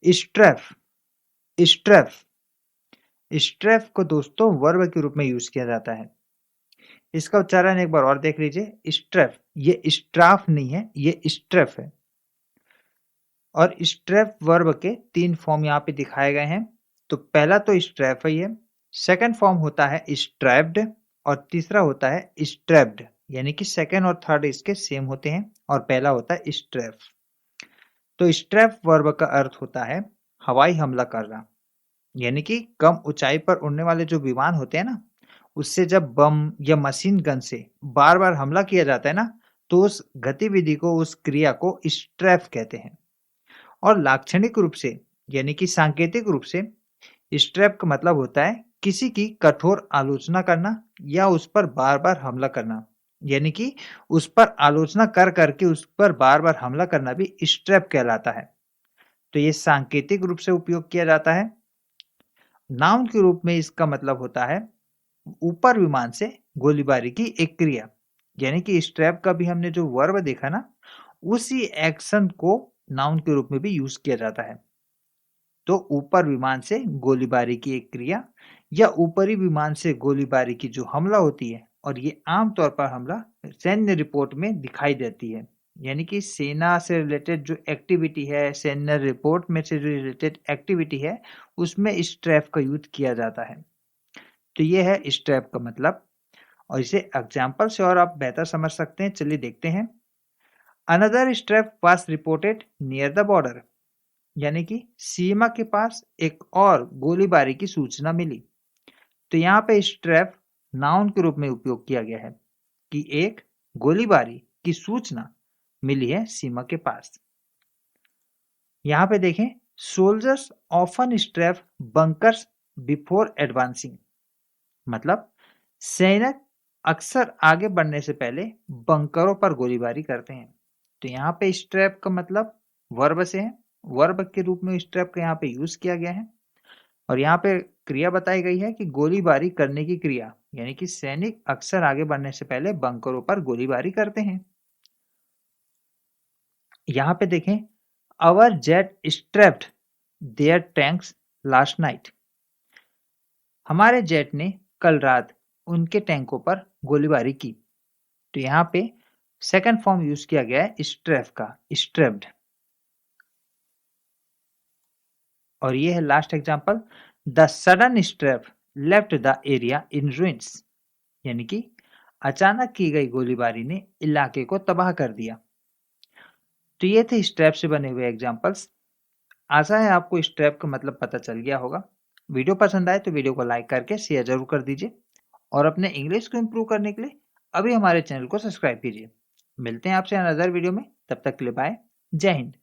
स्ट्रेफ स्ट्रेफ स्ट्रेफ को दोस्तों वर्ब के रूप में यूज किया जाता है। इसका उच्चारण एक बार और देख लीजिए, स्ट्रेफ। ये स्ट्राफ नहीं है, ये स्ट्रेफ है। और स्ट्रेफ वर्ब के 3 फॉर्म यहाँ पे दिखाए गए हैं। तो पहला तो स्ट्रेफ ही है, सेकंड फॉर्म होता है स्ट्रैप्ड, और तीसरा होता है स्ट्रैप्ड। यानी कि सेकंड और थर्ड इसके सेम होते हैं, और पहला होता है स्ट्रेफ। तो स्ट्रेफ वर्ब का अर्थ होता है हवाई हमला करना। यानी कि कम ऊंचाई पर उड़ने वाले जो विमान होते हैं ना, उससे जब बम या मशीन गन से बार बार हमला किया जाता है ना, तो उस गतिविधि को, उस क्रिया को स्ट्रेफ कहते हैं। और लाक्षणिक रूप से, यानी कि सांकेतिक रूप से, स्ट्रेप का मतलब होता है किसी की कठोर आलोचना करना या उस पर बार बार हमला करना। यानी कि उस पर आलोचना कर करके उस पर बार बार हमला करना भी स्ट्रेप कहलाता है। तो ये सांकेतिक रूप से उपयोग किया जाता है। नाउन के रूप में इसका मतलब होता है ऊपर विमान से गोलीबारी की एक क्रिया। यानी कि स्ट्रैप का भी हमने जो वर्ब देखा ना, उसी एक्शन को नाउन के रूप में भी यूज किया जाता है। तो ऊपर विमान से गोलीबारी की एक क्रिया, या ऊपरी विमान से गोलीबारी की जो हमला होती है, और ये आमतौर पर हमला सैन्य रिपोर्ट में दिखाई देती है। यानी कि सेना से रिलेटेड जो एक्टिविटी है, सैन्य रिपोर्ट में से जो रिलेटेड एक्टिविटी है, उसमें स्ट्रैप का यूज किया जाता है। तो ये है स्ट्रैप का मतलब, और इसे एग्जाम्पल से और आप बेहतर समझ सकते हैं। चलिए देखते हैं। Another strap was reported near the border. यानी कि सीमा के पास एक और गोलीबारी की सूचना मिली। तो यहाँ पे स्ट्रैप नाउन के रूप में उपयोग किया गया है कि एक गोलीबारी की सूचना मिली है सीमा के पास। यहाँ पे देखें, soldiers often strap bunkers before advancing. मतलब सैनिक अक्सर आगे बढ़ने से पहले बंकरों पर गोलीबारी करते हैं। तो यहाँ पे स्ट्रैप का मतलब वर्ब से है, वर्ब के रूप में स्ट्रैप का यहाँ पे यूज किया गया है। और यहाँ पे क्रिया बताई गई है कि गोलीबारी करने की क्रिया, यानी कि सैनिक अक्सर आगे बढ़ने से पहले बंकरों पर गोलीबारी करते हैं। यहाँ पे देखें, our jet strapped their tanks last night. हमारे जेट ने कल रात उनके टैंकों पर गोलीबारी की। तो यहाँ पे सेकंड फॉर्म यूज किया गया है स्ट्रैफ का, स्ट्रैप्ड। और ये है last example, the sudden strap left the area in ruins. यानी कि अचानक की गई गोलीबारी ने इलाके को तबाह कर दिया। तो ये थे स्ट्रैप से बने हुए एग्जांपल्स। आशा है आपको स्ट्रैप का मतलब पता चल गया होगा। वीडियो पसंद आए तो वीडियो को लाइक करके शेयर जरूर कर दीजिए, और अपने इंग्लिश को इम्प्रूव करने के लिए अभी हमारे चैनल को सब्सक्राइब कीजिए। मिलते हैं आपसे अनदर वीडियो में, तब तक के लिए बाय, जय हिंद।